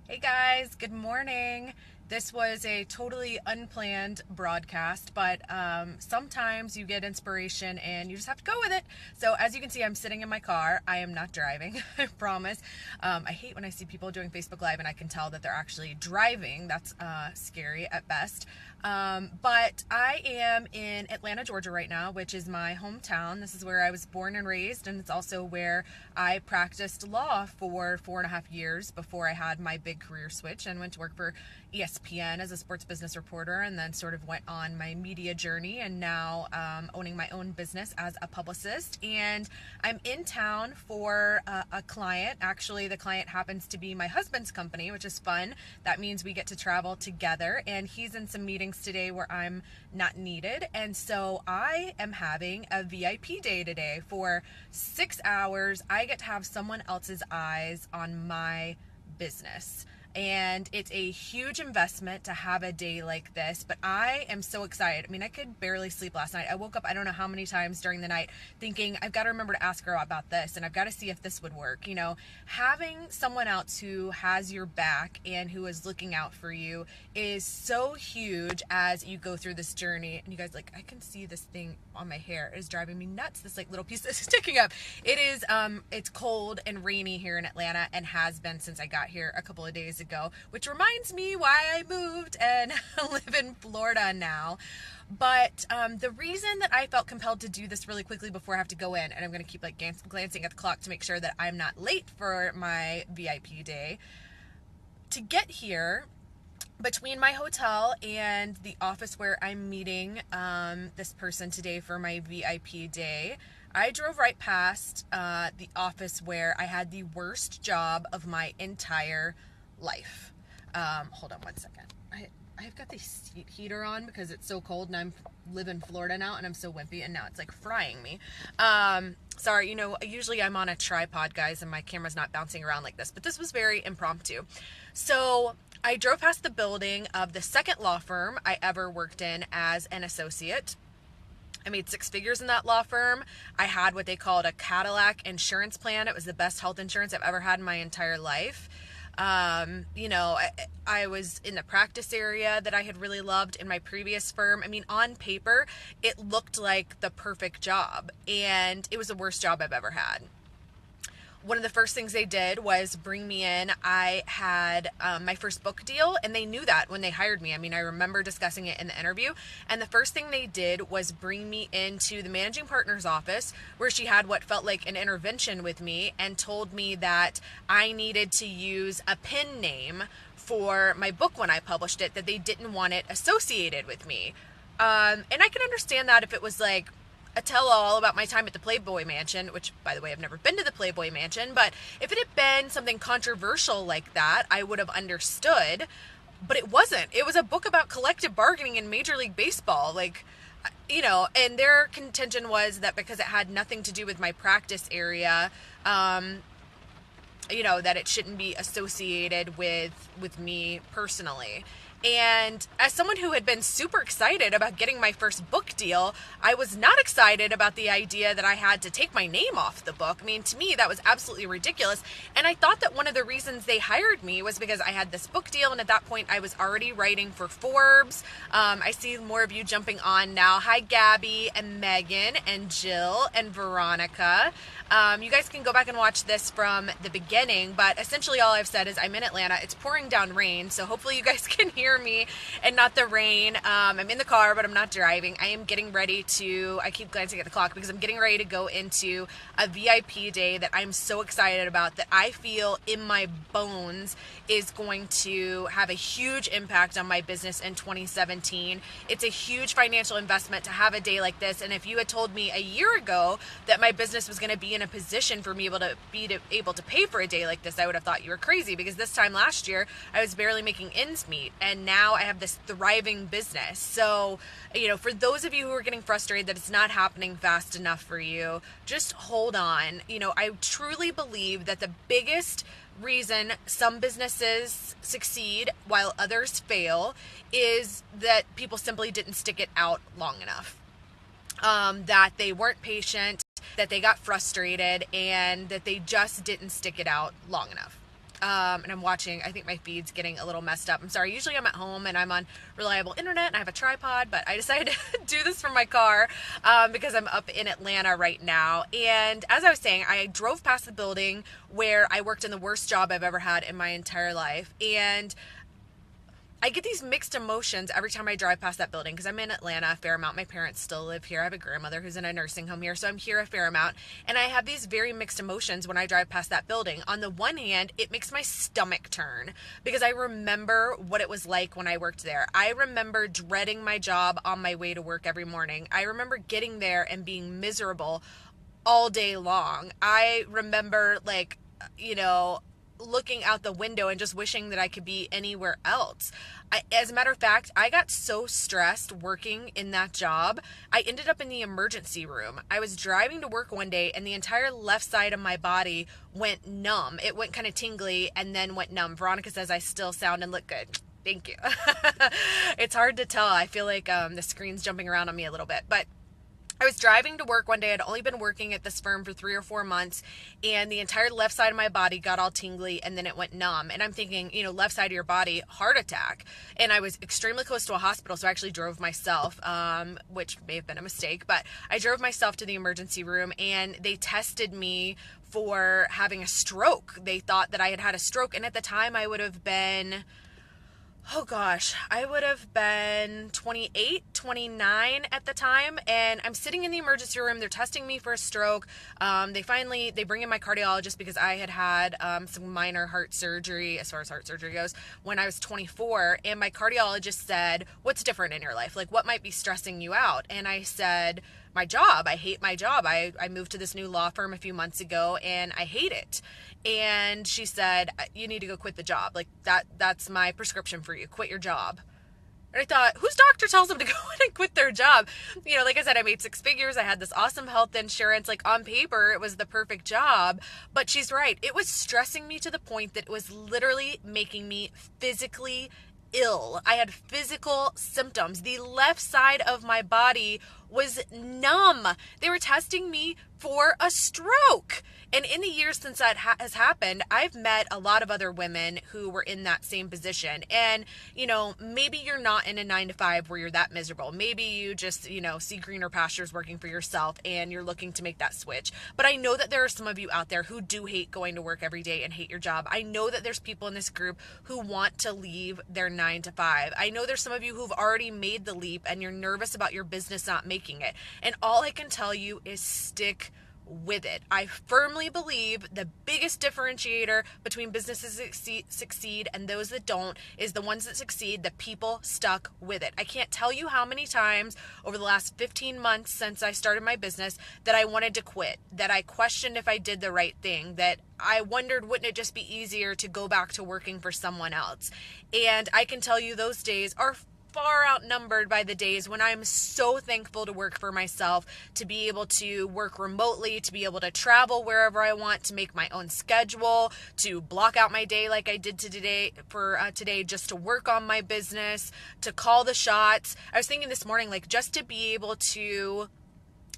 Hey guys, good morning. This was a totally unplanned broadcast, but sometimes you get inspiration and you just have to go with it. So, as you can see, I'm sitting in my car. I am not driving, I promise. I hate when I see people doing Facebook Live and I can tell that they're actually driving. That's scary at best. But I am in Atlanta, Georgia right now, which is my hometown. This is where I was born and raised, and it's also where I practiced law for 4.5 years before I had my big career switch and went to work for ESPN as a sports business reporter, and then sort of went on my media journey, and now owning my own business as a publicist. And I'm in town for a client. Actually, the client happens to be my husband's company, which is fun. That means we get to travel together, and he's in some meetings today where I'm not needed. And so I am having a VIP day today for 6 hours. I get to have someone else's eyes on my business. And it's a huge investment to have a day like this, but I am so excited. I mean, I could barely sleep last night. I woke up, I don't know how many times during the night thinking, I've got to remember to ask her about this, and I've got to see if this would work. You know, having someone else who has your back and who is looking out for you is so huge as you go through this journey. And you guys, like, I can see this thing on my hair. It is driving me nuts, this like little piece that's sticking up. It is, it's cold and rainy here in Atlanta, and has been since I got here a couple of days ago, which reminds me why I moved and live in Florida now. But the reason that I felt compelled to do this really quickly before I have to go in, and I'm going to keep like glancing at the clock to make sure that I'm not late for my VIP day, to get here between my hotel and the office where I'm meeting this person today for my VIP day, I drove right past the office where I had the worst job of my entire life. Hold on one second. I've got the seat heater on because it's so cold, and I'm live in Florida now, and I'm so wimpy, and now it's like frying me. Sorry, usually I'm on a tripod, guys, and my camera's not bouncing around like this, but this was very impromptu. So I drove past the building of the second law firm I ever worked in as an associate. I made 6 figures in that law firm. I had what they called a Cadillac insurance plan. It was the best health insurance I've ever had in my entire life. I was in the practice area that I had really loved in my previous firm. I mean, on paper, it looked like the perfect job, and it was the worst job I've ever had. One of the first things they did was bring me in. I had my first book deal, and they knew that when they hired me. I mean, I remember discussing it in the interview, and the first thing they did was bring me into the managing partner's office, where she had what felt like an intervention with me, and told me that I needed to use a pen name for my book when I published it, that they didn't want it associated with me. And I can understand that if it was like a tell-all about my time at the Playboy Mansion, which, by the way, I've never been to the Playboy Mansion, but if it had been something controversial like that, I would have understood, but it wasn't. It was a book about collective bargaining in Major League Baseball, and their contention was that because it had nothing to do with my practice area, that it shouldn't be associated with me personally. And as someone who had been super excited about getting my first book deal, I was not excited about the idea that I had to take my name off the book. I mean, to me, that was absolutely ridiculous. And I thought that one of the reasons they hired me was because I had this book deal, and at that point, I was already writing for Forbes. I see more of you jumping on now. Hi, Gabby and Megan and Jill and Veronica. You guys can go back and watch this from the beginning, but essentially all I've said is I'm in Atlanta. It's pouring down rain, so hopefully you guys can hear me and not the rain. I'm in the car, but I'm not driving. I am getting ready I keep glancing at the clock because I'm getting ready to go into a VIP day that I'm so excited about, that I feel in my bones is going to have a huge impact on my business in 2017. It's a huge financial investment to have a day like this, and if you had told me a year ago that my business was going to be in a position for me able to pay for a day like this, I would have thought you were crazy, because this time last year I was barely making ends meet, and now I have this thriving business. So, for those of you who are getting frustrated that it's not happening fast enough for you, just hold on. I truly believe that the biggest reason some businesses succeed while others fail is that people simply didn't stick it out long enough. That they weren't patient, that they got frustrated, and that they just didn't stick it out long enough. And I'm watching. I think my feed's getting a little messed up. I'm sorry. Usually I'm at home and I'm on reliable internet and I have a tripod, but I decided to do this from my car because I'm up in Atlanta right now. And as I was saying, I drove past the building where I worked in the worst job I've ever had in my entire life. And I get these mixed emotions every time I drive past that building because I'm in Atlanta a fair amount. My parents still live here. I have a grandmother who's in a nursing home here, so I'm here a fair amount. And I have these very mixed emotions when I drive past that building. On the one hand, it makes my stomach turn because I remember what it was like when I worked there. I remember dreading my job on my way to work every morning. I remember getting there and being miserable all day long. I remember, like, looking out the window and just wishing that I could be anywhere else. As a matter of fact, I got so stressed working in that job, I ended up in the emergency room. I was driving to work one day and the entire left side of my body went numb. It went kind of tingly and then went numb. Veronica says I still sound and look good. Thank you. It's hard to tell. I feel like the screen's jumping around on me a little bit, but I was driving to work one day. I'd only been working at this firm for 3 or 4 months, and the entire left side of my body got all tingly, and then it went numb. And I'm thinking, left side of your body, heart attack. And I was extremely close to a hospital, so I actually drove myself, which may have been a mistake, but I drove myself to the emergency room, and they tested me for having a stroke. They thought that I had had a stroke, and at the time I would have been... I would have been 28, 29 at the time, and I'm sitting in the emergency room. They're testing me for a stroke. They bring in my cardiologist because I had some minor heart surgery, as far as heart surgery goes, when I was 24, and my cardiologist said, "What's different in your life? Like, what might be stressing you out?" And I said, "My job. I hate my job. I moved to this new law firm a few months ago, and I hate it." And she said, "You need to go quit the job. Like, that's my prescription for you. Quit your job." And I thought, whose doctor tells them to go in and quit their job? Like I said, I made 6 figures. I had this awesome health insurance. Like, on paper, it was the perfect job. But she's right. It was stressing me to the point that it was literally making me physically ill. I had physical symptoms. The left side of my body was numb. They were testing me for a stroke. And in the years since that has happened, I've met a lot of other women who were in that same position. And, maybe you're not in a 9-to-5 where you're that miserable. Maybe you just, see greener pastures working for yourself and you're looking to make that switch. But I know that there are some of you out there who do hate going to work every day and hate your job. I know that there's people in this group who want to leave their 9-to-5. I know there's some of you who've already made the leap and you're nervous about your business not making it. And all I can tell you is stick with it. I firmly believe the biggest differentiator between businesses that succeed and those that don't is the ones that succeed, the people stuck with it. I can't tell you how many times over the last 15 months since I started my business that I wanted to quit, that I questioned if I did the right thing, that I wondered, wouldn't it just be easier to go back to working for someone else? And I can tell you those days are far outnumbered by the days when I'm so thankful to work for myself, to be able to work remotely, to be able to travel wherever I want, to make my own schedule, to block out my day like I did today just to work on my business, to call the shots. I was thinking this morning, like, just to be able to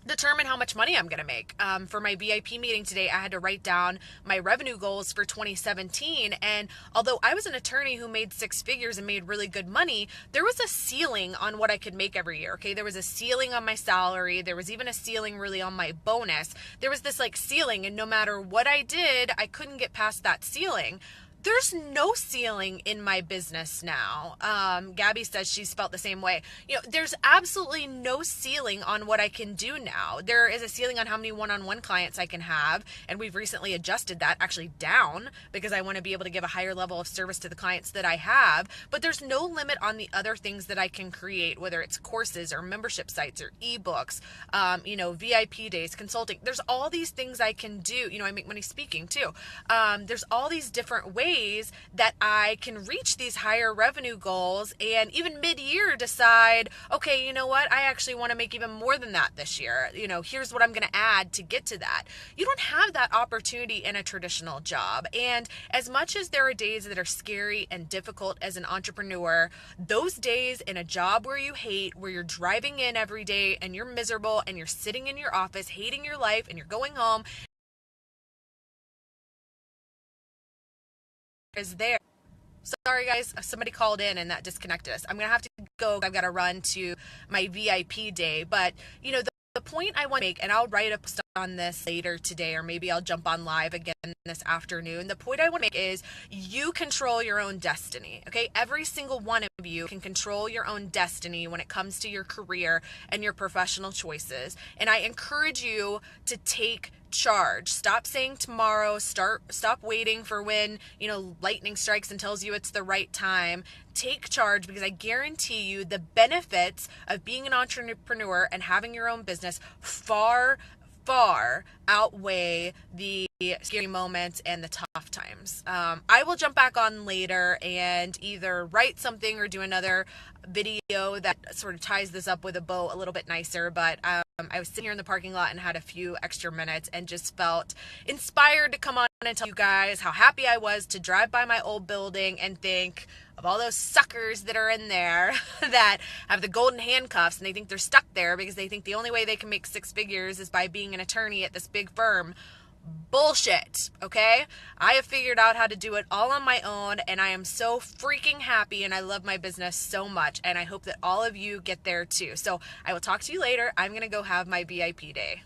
determine how much money I'm going to make. For my VIP meeting today, I had to write down my revenue goals for 2017. And although I was an attorney who made 6 figures and made really good money, there was a ceiling on what I could make every year. Okay. There was a ceiling on my salary. There was even a ceiling really on my bonus. There was this ceiling, and no matter what I did, I couldn't get past that ceiling. There's no ceiling in my business now. Gabby says she's felt the same way. There's absolutely no ceiling on what I can do now. There is a ceiling on how many one-on-one clients I can have, and we've recently adjusted that actually down because I want to be able to give a higher level of service to the clients that I have. But there's no limit on the other things that I can create, whether it's courses or membership sites or ebooks, VIP days, consulting. There's all these things I can do. I make money speaking too. There's all these different ways that I can reach these higher revenue goals, and even mid-year decide, okay, you know what? I actually want to make even more than that this year. Here's what I'm going to add to get to that. You don't have that opportunity in a traditional job. And as much as there are days that are scary and difficult as an entrepreneur, those days in a job where you hate, where you're driving in every day and you're miserable and you're sitting in your office hating your life and you're going home is there. Sorry guys, somebody called in and that disconnected us. I'm gonna have to go. I've got to run to my VIP day. But you know, the point I want to make, and I'll write a post on this later today, or maybe I'll jump on live again this afternoon. The point I want to make is you control your own destiny. Okay, every single one of you can control your own destiny when it comes to your career and your professional choices. And I encourage you to take charge. Stop saying tomorrow. Stop waiting for when, lightning strikes and tells you it's the right time. Take charge, because I guarantee you the benefits of being an entrepreneur and having your own business far outweigh the scary moments and the tough times. I will jump back on later and either write something or do another video that sort of ties this up with a bow a little bit nicer, but I was sitting here in the parking lot and had a few extra minutes and just felt inspired to come on and tell you guys how happy I was to drive by my old building and think of all those suckers that are in there that have the golden handcuffs and they think they're stuck there because they think the only way they can make six figures is by being an attorney at this big firm. Bullshit, okay? I have figured out how to do it all on my own, and I am so freaking happy, and I love my business so much, and I hope that all of you get there too. So I will talk to you later. I'm gonna go have my VIP day.